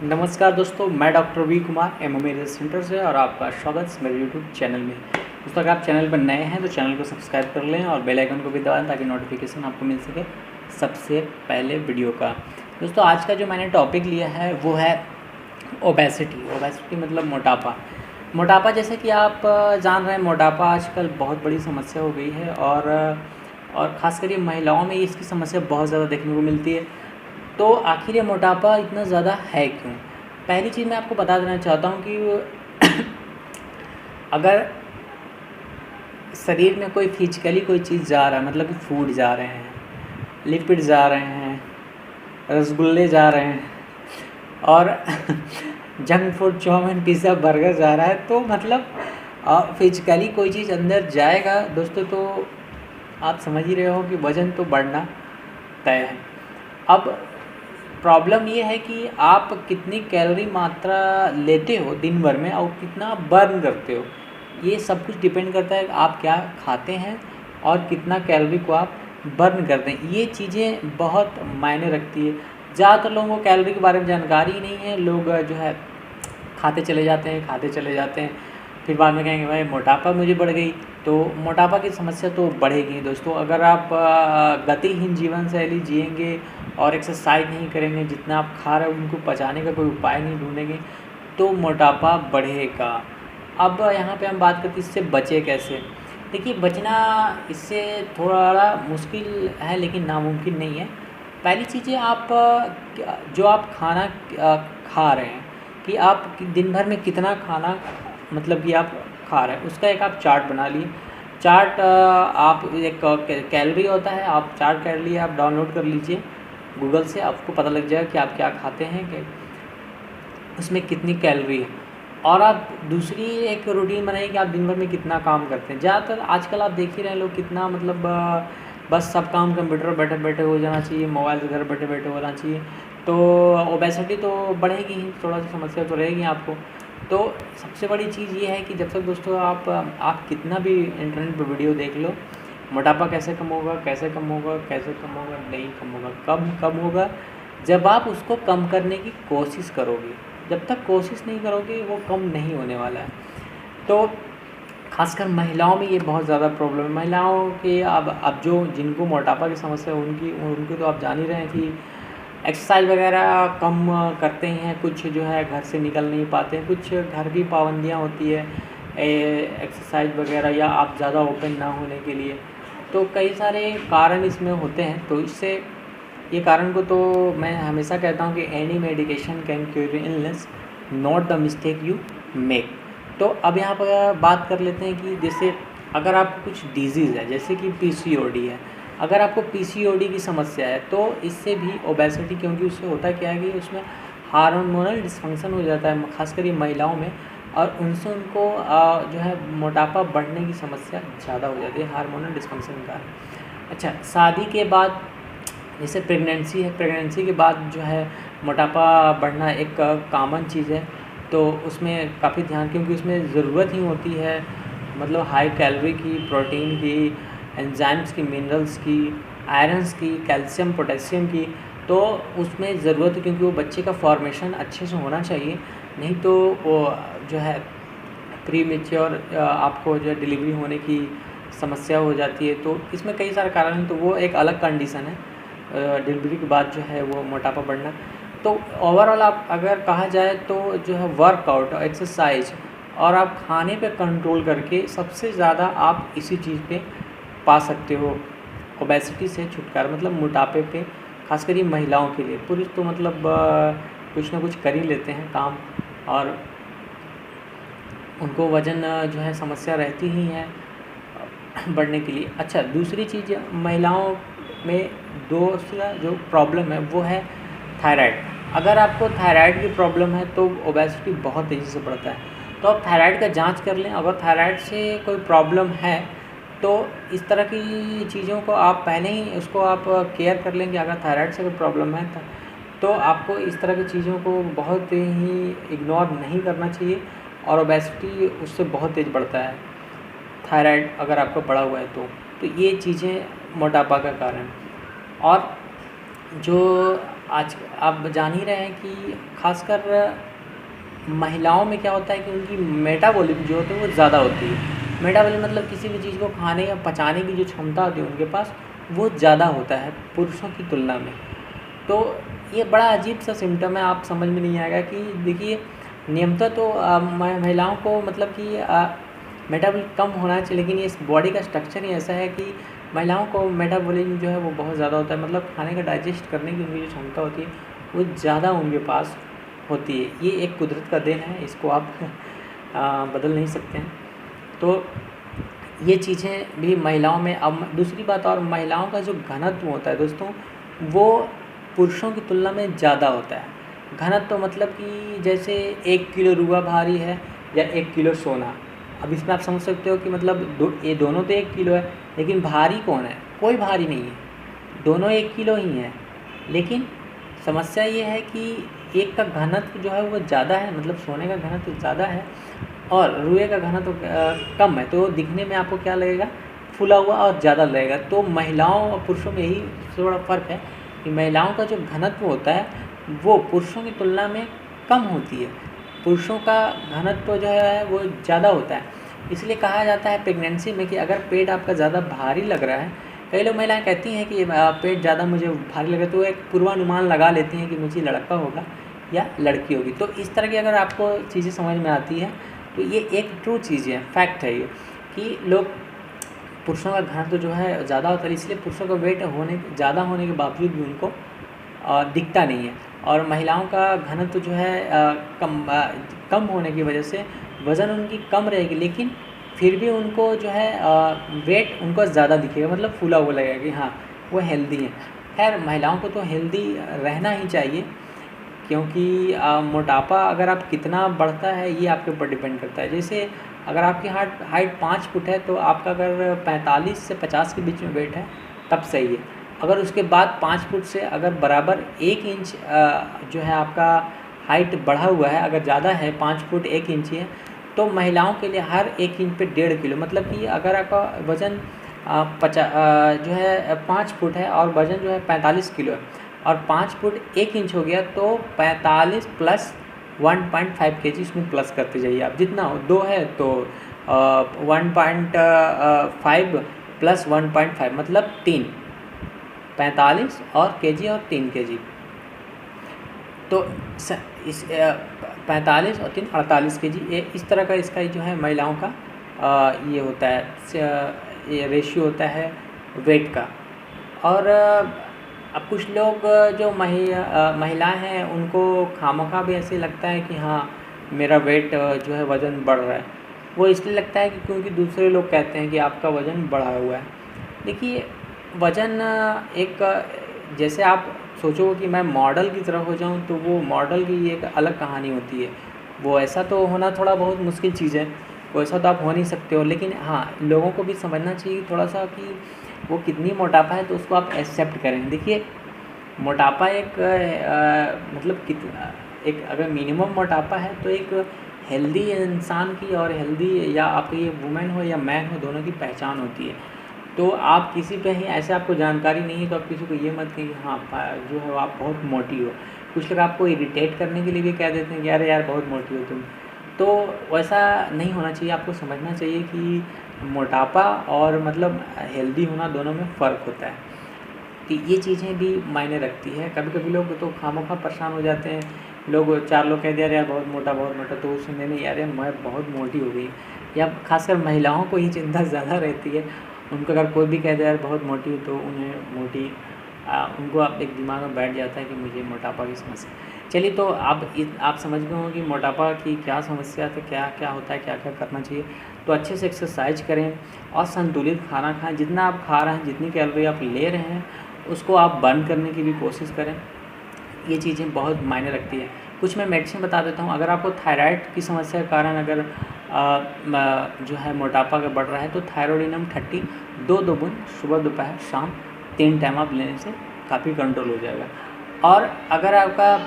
नमस्कार दोस्तों, मैं doctor V Kumar MMA research centre से और आपका स्वागत है मेरे यूट्यूब चैनल में। दोस्तों, अगर आप चैनल पर नए हैं तो चैनल को सब्सक्राइब कर लें और बेल आइकन को भी दबाएं ताकि नोटिफिकेशन आपको मिल सके सबसे पहले वीडियो का। दोस्तों, आज का जो मैंने टॉपिक लिया है वो है ओबेसिटी मतलब मोटापा जैसे कि आप जान रहे हैं, मोटापा आजकल बहुत बड़ी समस्या हो गई है और ख़ासकर ये महिलाओं में इसकी समस्या बहुत ज़्यादा देखने को मिलती है। तो आखिर ये मोटापा इतना ज़्यादा है क्यों? पहली चीज़ मैं आपको बता देना चाहता हूँ कि अगर शरीर में कोई फिजिकली कोई चीज़ जा रहा है, मतलब कि फूड जा रहे हैं, लिपिड जा रहे हैं, रसगुल्ले जा रहे हैं और junk food, chowmein, pizza, burger जा रहा है, तो मतलब फिजिकली कोई चीज़ अंदर जाएगा दोस्तों, तो आप समझ ही रहे हो कि वज़न तो बढ़ना तय है। अब प्रॉब्लम ये है कि आप कितनी कैलोरी मात्रा लेते हो दिन भर में और कितना बर्न करते हो, ये सब कुछ डिपेंड करता है आप क्या खाते हैं और कितना कैलोरी को आप बर्न करते हैं। ये चीज़ें बहुत मायने रखती है। ज़्यादातर लोगों को कैलोरी के बारे में जानकारी ही नहीं है। लोग जो है खाते चले जाते हैं, फिर बाद में कहेंगे भाई मोटापा मुझे बढ़ गई। तो मोटापा की समस्या तो बढ़ेगी दोस्तों। अगर आप गतिहीन जीवन शैली जिएंगे और एक्सरसाइज नहीं करेंगे, जितना आप खा रहे हो उनको पचाने का कोई उपाय नहीं ढूंढेंगे, तो मोटापा बढ़ेगा। अब यहाँ पे हम बात करते हैं इससे बचे कैसे। देखिए, बचना इससे थोड़ा मुश्किल है लेकिन नामुमकिन नहीं है। पहली चीज़ें आप जो आप खाना खा रहे हैं कि आप दिन भर में कितना खाना मतलब कि आप खा रहे हैं, उसका एक आप चार्ट बना लिए। चार्ट आप एक कैलोरी होता है, आप चार्ट कैलोरी आप डाउनलोड कर लीजिए गूगल से, आपको पता लग जाएगा कि आप क्या खाते हैं, कि उसमें कितनी कैलोरी है। और आप दूसरी एक रूटीन बनाइए कि आप दिन भर में कितना काम करते हैं। ज़्यादातर आजकल आप देख ही रहे हैं लोग कितना मतलब बस सब काम कंप्यूटर बैठे बैठे हो जाना चाहिए, मोबाइल से घर बैठे बैठे होना चाहिए, तो ओबेसिटी तो बढ़ेगी ही, थोड़ा सा समस्या तो रहेगी आपको। तो सबसे बड़ी चीज़ ये है कि जब तक दोस्तों आप कितना भी इंटरनेट पर वीडियो देख लो, मोटापा कैसे कम होगा, नहीं कम होगा। कब कम होगा? जब आप उसको कम करने की कोशिश करोगे। जब तक कोशिश नहीं करोगे वो कम नहीं होने वाला है। तो खासकर महिलाओं में ये बहुत ज़्यादा प्रॉब्लम है। महिलाओं के अब जो जिनको मोटापा की समस्या है उनकी तो आप जान ही रहे हैं कि एक्सरसाइज वगैरह कम करते हैं, कुछ जो है घर से निकल नहीं पाते हैं, कुछ घर की पाबंदियाँ होती है एक्सरसाइज वगैरह, या आप ज़्यादा ओपन ना होने के लिए। तो कई सारे कारण इसमें होते हैं। तो इससे ये कारण को तो मैं हमेशा कहता हूँ कि any medication can cure illness, not the mistake you make. तो अब यहाँ पर बात कर लेते हैं कि जैसे अगर आपको कुछ डिजीज़ है, जैसे कि पीसीओडी है, अगर आपको पीसीओडी की समस्या है तो इससे भी ओबेसिटी, क्योंकि उससे होता क्या है कि उसमें हार्मोनल डिस्फंक्शन हो जाता है, खासकर ये महिलाओं में, और उनसे उनको जो है मोटापा बढ़ने की समस्या ज़्यादा हो जाती है हार्मोनल डिस्फंक्शन के कारण। अच्छा, शादी के बाद जैसे प्रेगनेंसी है, प्रेगनेंसी के बाद जो है मोटापा बढ़ना एक कॉमन चीज़ है। तो उसमें काफ़ी ध्यान, क्योंकि उसमें ज़रूरत ही होती है मतलब हाई कैलोरी की, प्रोटीन की, एंजाइम्स की, मिनरल्स की, आयरन्स की, कैल्शियम, पोटेशियम की। तो उसमें ज़रूरत है क्योंकि वो बच्चे का फॉर्मेशन अच्छे से होना चाहिए, नहीं तो वो जो है प्री मैच्योर आपको जो है डिलीवरी होने की समस्या हो जाती है। तो इसमें कई सारे कारण हैं, तो वो एक अलग कंडीशन है डिलीवरी के बाद जो है वो मोटापा बढ़ना। तो ओवरऑल आप अगर कहा जाए तो जो है वर्कआउट, एक्सरसाइज और आप खाने पे कंट्रोल करके सबसे ज़्यादा आप इसी चीज़ पे पा सकते हो ओबेसिटी से छुटकारा, मतलब मोटापे पे, खासकर ये महिलाओं के लिए। पुरुष तो मतलब कुछ ना कुछ कर ही लेते हैं काम, और उनको वज़न जो है समस्या रहती ही है बढ़ने के लिए। अच्छा, दूसरी चीज़ महिलाओं में दूसरा जो प्रॉब्लम है वो है थायराइड। अगर आपको थायराइड की प्रॉब्लम है तो ओबेसिटी बहुत तेज़ी से बढ़ता है। तो आप थायराइड का जांच कर लें। अगर थायराइड से कोई प्रॉब्लम है तो इस तरह की चीज़ों को आप पहले ही उसको आप केयर कर लें कि अगर थायराइड से कोई प्रॉब्लम है तो आपको इस तरह की चीज़ों को बहुत ही इग्नोर नहीं करना चाहिए, और ओबेसिटी उससे बहुत तेज़ बढ़ता है थायराइड अगर आपका बढ़ा हुआ है तो ये चीज़ें मोटापा का कारण। और जो आज आप जान ही रहे हैं कि खासकर महिलाओं में क्या होता है कि उनकी मेटाबॉलिज्म जो होती है वो ज़्यादा होती है। मेटाबॉलिज्म मतलब किसी भी चीज़ को खाने या पचाने की जो क्षमता होती है उनके पास, वो ज़्यादा होता है पुरुषों की तुलना में। तो ये बड़ा अजीब सा सिम्टम है, आप समझ में नहीं आएगा कि देखिए नियमतः तो महिलाओं को मतलब कि मेटाबॉलिज्म कम होना चाहिए, लेकिन इस बॉडी का स्ट्रक्चर ही ऐसा है कि महिलाओं को मेटाबॉलिज्म जो है वो बहुत ज़्यादा होता है, मतलब खाने का डाइजेस्ट करने की उनकी जो क्षमता होती है वो ज़्यादा उनके पास होती है। ये एक कुदरत का देन है, इसको आप बदल नहीं सकते हैं। तो ये चीज़ें भी महिलाओं में। अब दूसरी बात, और महिलाओं का जो घनत्व होता है दोस्तों, वो पुरुषों की तुलना में ज़्यादा होता है। घनत्व मतलब कि जैसे 1 किलो रुआ भारी है या 1 किलो सोना। अब इसमें आप समझ सकते हो कि मतलब ये दोनों तो 1 किलो है, लेकिन भारी कौन है? कोई भारी नहीं है, दोनों 1 किलो ही हैं। लेकिन समस्या ये है कि एक का घनत्व जो है वो ज़्यादा है, मतलब सोने का घनत्व ज़्यादा है और रुए का घनत्व कम है, तो दिखने में आपको क्या लगेगा? फूला हुआ और ज़्यादा लगेगा। तो महिलाओं और पुरुषों में यही थोड़ा फ़र्क है कि महिलाओं का जो घनत्व होता है वो पुरुषों की तुलना में कम होती है। पुरुषों का घनत्व जो है वो ज़्यादा होता है। इसलिए कहा जाता है प्रेगनेंसी में कि अगर पेट आपका ज़्यादा भारी लग रहा है, कई लोग महिलाएं कहती हैं कि पेट ज़्यादा मुझे भारी लग रहा है, तो एक पूर्वानुमान लगा लेती हैं कि मुझे लड़का होगा या लड़की होगी। तो इस तरह की अगर आपको चीज़ें समझ में आती है तो ये एक ट्रू चीज़ है, फैक्ट है ये, कि लोग पुरुषों का घनत्व जो है ज़्यादा होता है, इसलिए पुरुषों का वेट ज़्यादा होने के बावजूद भी उनको दिखता नहीं है। और महिलाओं का घनत्व जो है कम होने की वजह से वज़न उनकी कम रहेगी, लेकिन फिर भी उनको जो है वेट उनको ज़्यादा दिखेगा, मतलब फूला हुआ लगेगा कि हाँ वो हेल्दी है। खैर महिलाओं को तो हेल्दी रहना ही चाहिए, क्योंकि मोटापा अगर आप कितना बढ़ता है ये आपके ऊपर डिपेंड करता है। जैसे अगर आपकी हाइट 5 फुट है तो आपका अगर 45 से 50 के बीच में वेट है तब सही है। अगर उसके बाद 5 फुट से अगर बराबर 1 इंच जो है आपका हाइट बढ़ा हुआ है, अगर ज़्यादा है 5 फुट 1 इंच है, तो महिलाओं के लिए हर 1 इंच पे 1.5 किलो, मतलब कि अगर आपका वज़न जो है 5 फुट है और वज़न जो है 45 किलो है और 5 फुट 1 इंच हो गया, तो 45 प्लस 1.5 kg इसमें प्लस करते जाइए आप, जितना हो 2 है तो 1.5 प्लस 1.5 मतलब 3, 45 और kg और 3 kg, तो इस 45 और 3 48 kg, ये इस तरह का इसका जो है महिलाओं का ये होता है, ये रेशियो होता है वेट का। और अब कुछ लोग जो महिलाएं हैं उनको खामखा भी ऐसे लगता है कि हाँ मेरा वेट जो है वज़न बढ़ रहा है। वो इसलिए लगता है कि क्योंकि दूसरे लोग कहते हैं कि आपका वज़न बढ़ा हुआ है। देखिए वज़न एक, जैसे आप सोचो कि मैं मॉडल की तरह हो जाऊं, तो वो मॉडल की एक अलग कहानी होती है। वो ऐसा तो होना थोड़ा बहुत मुश्किल चीज़ है, वैसा तो आप हो नहीं सकते हो। लेकिन हाँ, लोगों को भी समझना चाहिए थोड़ा सा कि वो कितनी मोटापा है तो उसको आप एक्सेप्ट करें। देखिए मोटापा एक मतलब एक अगर मिनिमम मोटापा है तो एक हेल्दी इंसान की और हेल्दी, या आप ये वुमेन हो या मैन हो, दोनों की पहचान होती है। तो आप किसी पे ही ऐसे आपको जानकारी नहीं है तो आप किसी को ये मत कहें कि हाँ जो है आप बहुत मोटी हो। कुछ लोग आपको इरिटेट करने के लिए भी कह देते हैं कि अरे यार बहुत मोटी हो तुम। तो वैसा नहीं होना चाहिए। आपको समझना चाहिए कि मोटापा और मतलब हेल्दी होना दोनों में फ़र्क होता है। तो ये चीज़ें भी मायने रखती है। कभी कभी लोग तो खामोखा परेशान हो जाते हैं, लोग 4 लोग कह दिया यार बहुत मोटा बहुत मोटा, तो सुनने नहीं यार मैं बहुत मोटी हो गई। या खासकर महिलाओं को ये चिंता ज़्यादा रहती है, उनको अगर कोई भी कह दे यार बहुत मोटी हो तो उन्हें उनको आप एक दिमाग में बैठ जाता है कि मुझे मोटापा की समस्या। चलिए, तो आप समझ गए होंगे कि मोटापा की क्या समस्या है, क्या क्या होता है, क्या क्या करना चाहिए। तो अच्छे से एक्सरसाइज करें और संतुलित खाना खाएं। जितना आप खा रहे हैं, जितनी कैलोरी आप ले रहे हैं, उसको आप बर्न करने की भी कोशिश करें। ये चीज़ें बहुत मायने रखती है। कुछ मैं मेडिसिन बता देता हूँ। अगर आपको थायराइड की समस्या के कारण अगर जो है मोटापा अगर बढ़ रहा है, तो थायरोडिनम 30 2 बूंद सुबह दोपहर शाम 3 टाइम आप लेने से काफ़ी कंट्रोल हो जाएगा। और अगर आपका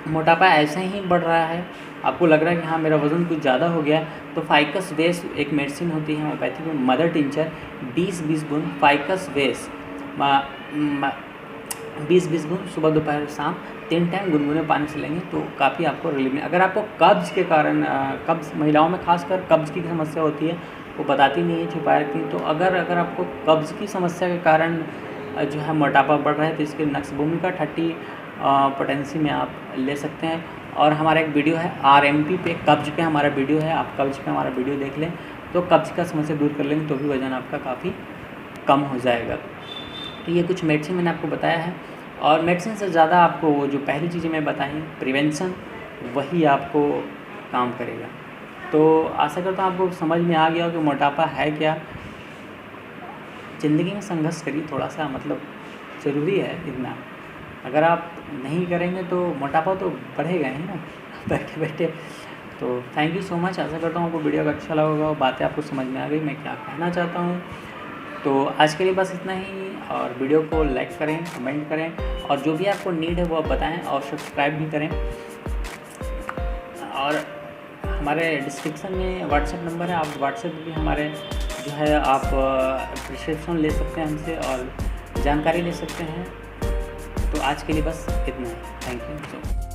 मोटापा ऐसे ही बढ़ रहा है, आपको लग रहा है कि हाँ मेरा वज़न कुछ ज़्यादा हो गया है, तो फाइकस वेस एक मेडिसिन होती है होम्योपैथी में, मदर टिंचर 20 बूंद फाइकस वेस 20-20 बूंद सुबह दोपहर शाम 3 टाइम गुनगुने पानी से लेंगे तो काफ़ी आपको रिलीफ मिले। अगर आपको कब्ज़ के कारण कब्ज़ महिलाओं में खासकर कब्ज़ की समस्या होती है, वो बताती नहीं है, छिपाए रखती हैं। तो अगर आपको कब्ज़ की समस्या के कारण जो है मोटापा बढ़ रहा है तो इसके नक्श भूमिका 30 पोटेंसी में आप ले सकते हैं। और हमारा एक वीडियो है RMP पे, कब्ज़ पे हमारा वीडियो है, आप कब्ज़ पे हमारा वीडियो देख लें तो कब्ज़ का समस्या दूर कर लेंगे तो भी वज़न आपका काफ़ी कम हो जाएगा। तो ये कुछ मेडिसिन मैंने आपको बताया है, और मेडिसिन से ज़्यादा आपको वो जो पहली चीज़ें मैं बताई प्रिवेंशन, वही आपको काम करेगा। तो आशा करता हूँ आपको समझ में आ गया हो कि मोटापा है क्या। ज़िंदगी में संघर्ष करिए थोड़ा सा, मतलब ज़रूरी है इतना। अगर आप नहीं करेंगे तो मोटापा तो बढ़ेगा ही ना बैठे बैठे। तो थैंक यू सो मच। आशा करता हूँ आपको वीडियो अच्छा लगा होगा, बातें आपको समझ में आ गई मैं क्या कहना चाहता हूँ। तो आज के लिए बस इतना ही, और वीडियो को लाइक करें, कमेंट करें, और जो भी आपको नीड है वो आप बताएं, और सब्सक्राइब भी करें। और हमारे डिस्क्रिप्शन में व्हाट्सएप नंबर है, आप व्हाट्सएप भी हमारे जो है आप प्रिस्क्रिप्शन ले सकते हैं हमसे और जानकारी ले सकते हैं। तो आज के लिए बस इतना ही। Thank you so much.